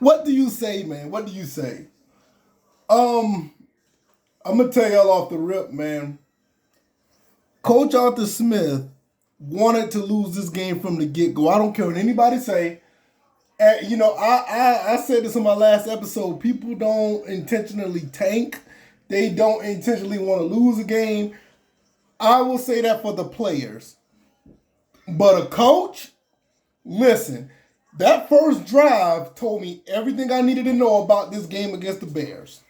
What do you say, man? What do you say? I'm gonna tell y'all off the rip, man. Coach Arthur Smith wanted to lose this game from the get go. I don't care what anybody say. I said this in my last episode. People don't intentionally tank. They don't intentionally want to lose a game. I will say that for the players. But a coach, listen, that first drive told me everything I needed to know about this game against the Bears.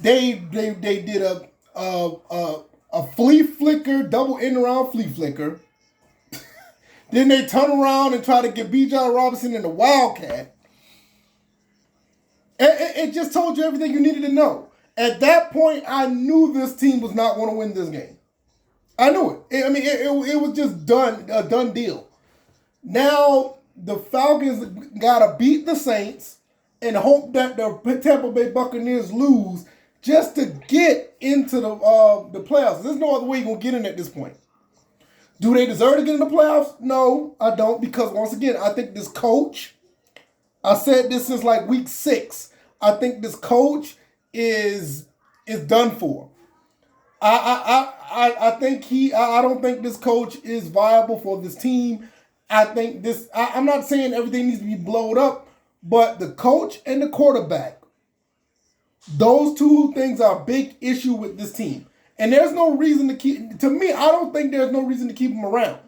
They did a flea flicker, double end around flea flicker. Then they turn around and try to get Bijan Robinson in the Wildcat. It just told you everything you needed to know. At that point, I knew this team was not going to win this game. I knew it. It was just a done deal. Now, the Falcons got to beat the Saints and hope that the Tampa Bay Buccaneers lose just to get into the playoffs. There's no other way you're going to get in at this point. Do they deserve to get in the playoffs? No, I don't, because once again, I think this coach, I said this since like week 6, I think this coach is done for. I don't think this coach is viable for this team. I'm not saying everything needs to be blown up, but the coach and the quarterback, those two things are a big issue with this team. And there's no reason to keep, to me, I don't think there's no reason to keep them around.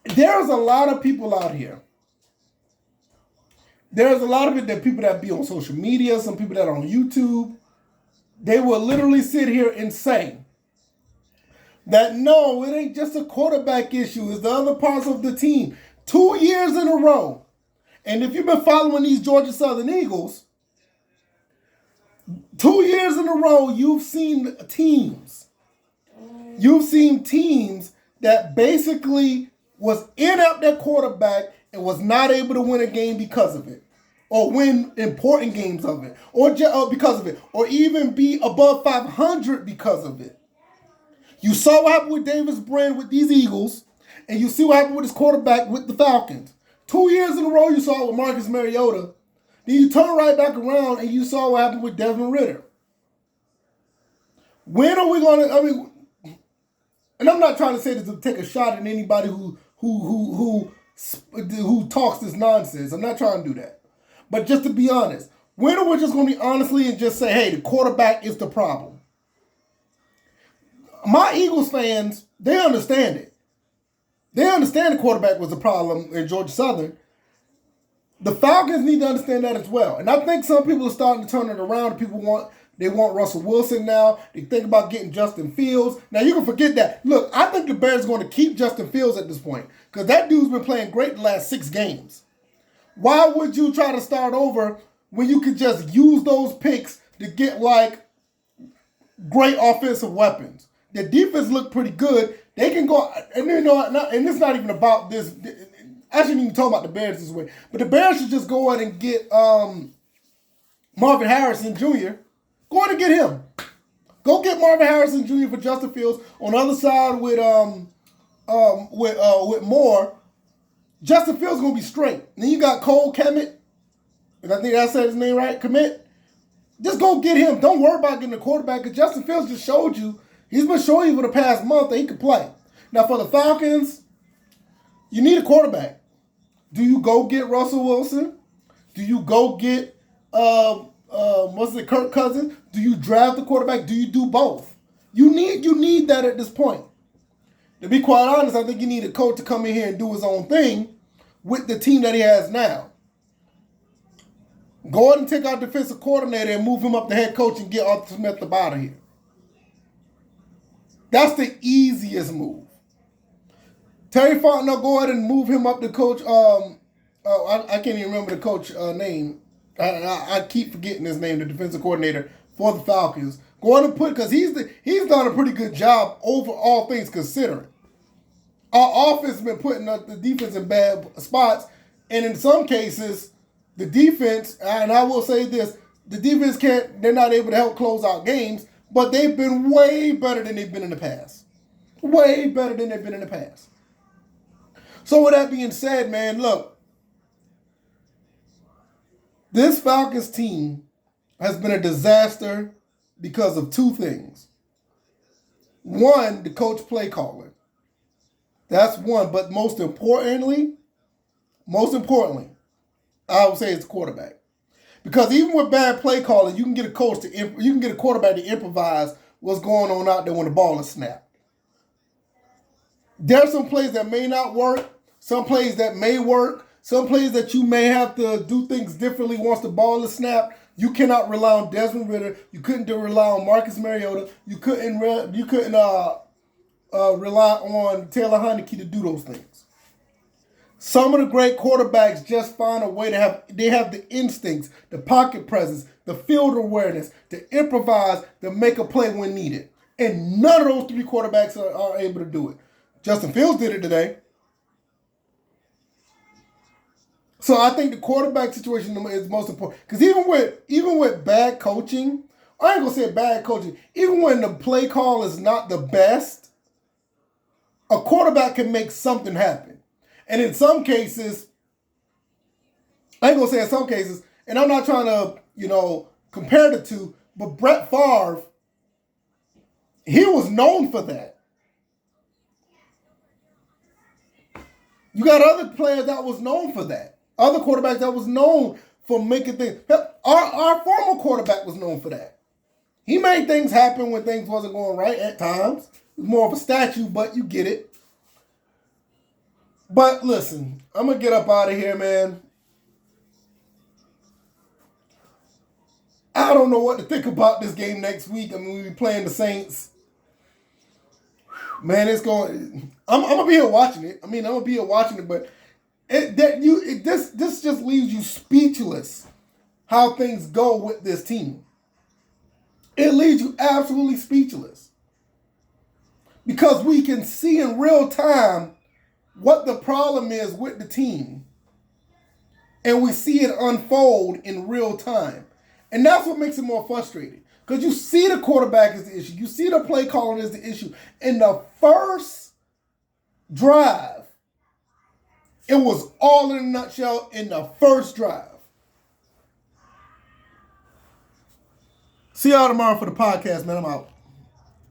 There's a lot of people out here. There's a lot of it that people that be on social media, some people that are on YouTube, they will literally sit here and say that no, it ain't just a quarterback issue, it's the other parts of the team. 2 years in a row. And if you've been following these Georgia Southern Eagles, 2 years in a row, you've seen teams. You've seen teams that basically was inept at quarterback and was not able to win a game because of it. Or win important games of it. Or because of it. Or even be above 500 because of it. You saw what happened with Davis Brin with these Eagles. And you see what happened with his quarterback with the Falcons. 2 years in a row, you saw it with Marcus Mariota. Then you turn right back around and you saw what happened with Desmond Ridder. When are we going to, and I'm not trying to say this to take a shot at anybody who talks this nonsense. I'm not trying to do that. But just to be honest, when are we just going to be honestly and just say, hey, the quarterback is the problem? My Eagles fans, they understand it. They understand the quarterback was the problem in Georgia Southern. The Falcons need to understand that as well. And I think some people are starting to turn it around. People want Russell Wilson now. They think about getting Justin Fields. Now, you can forget that. Look, I think the Bears are going to keep Justin Fields at this point because that dude's been playing great the last 6 games. Why would you try to start over when you could just use those picks to get, like, great offensive weapons? The defense looked pretty good. They can go, and and it's not even about this. I shouldn't even talk about the Bears this way. But the Bears should just go ahead and get Marvin Harrison Jr. Go ahead and get him. Go get Marvin Harrison Jr. for Justin Fields. On the other side with Moore, Justin Fields is going to be straight. Then you got Cole Kmet. And I think I said his name right. Kmet. Just go get him. Don't worry about getting a quarterback because Justin Fields just showed you. He's been showing you for the past month that he can play. Now for the Falcons, you need a quarterback. Do you go get Russell Wilson? Do you go get Kirk Cousins? Do you draft the quarterback? Do you do both? You need that at this point. To be quite honest, I think you need a coach to come in here and do his own thing with the team that he has now. Go ahead and take our defensive coordinator and move him up to head coach and get Arthur Smith up out of here. That's the easiest move. Terry Fontenot, go ahead and move him up to coach. I can't even remember the coach name. I keep forgetting his name, the defensive coordinator for the Falcons. Go ahead and because he's done a pretty good job over all things considering. Our offense has been putting the defense in bad spots, and in some cases, the defense, and I will say this, the defense they're not able to help close out games, but they've been way better than they've been in the past. Way better than they've been in the past. So with that being said, man, look, This Falcons team has been a disaster because of two things. One, the coach play calling. That's one. But most importantly, I would say it's the quarterback. Because even with bad play calling, you can get a quarterback to improvise what's going on out there when the ball is snapped. There are some plays that may not work, some plays that may work, some plays that you may have to do things differently once the ball is snapped. You cannot rely on Desmond Ridder. You couldn't rely on Marcus Mariota. You couldn't rely on Taylor Heineke to do those things. Some of the great quarterbacks just find a way to have the instincts, the pocket presence, the field awareness, to improvise, to make a play when needed. And none of those three quarterbacks are able to do it. Justin Fields did it today. So I think the quarterback situation is most important. Because even with bad coaching, I ain't going to say bad coaching, even when the play call is not the best, a quarterback can make something happen. And in some cases, I ain't going to say in some cases, and I'm not trying to, compare the two, but Brett Favre, he was known for that. You got other players that was known for that. Other quarterbacks that was known for making things. Our former quarterback was known for that. He made things happen when things wasn't going right at times. It was more of a statue, but you get it. But listen, I'm going to get up out of here, man. I don't know what to think about this game next week. I mean, we'll be playing the Saints. Man, it's going. I'm gonna be here watching it. But this just leaves you speechless. How things go with this team. It leaves you absolutely speechless because we can see in real time what the problem is with the team, and we see it unfold in real time, and that's what makes it more frustrating. Because you see the quarterback is the issue. You see the play calling is the issue. In the first drive, it was all in a nutshell in the first drive. See y'all tomorrow for the podcast, man. I'm out.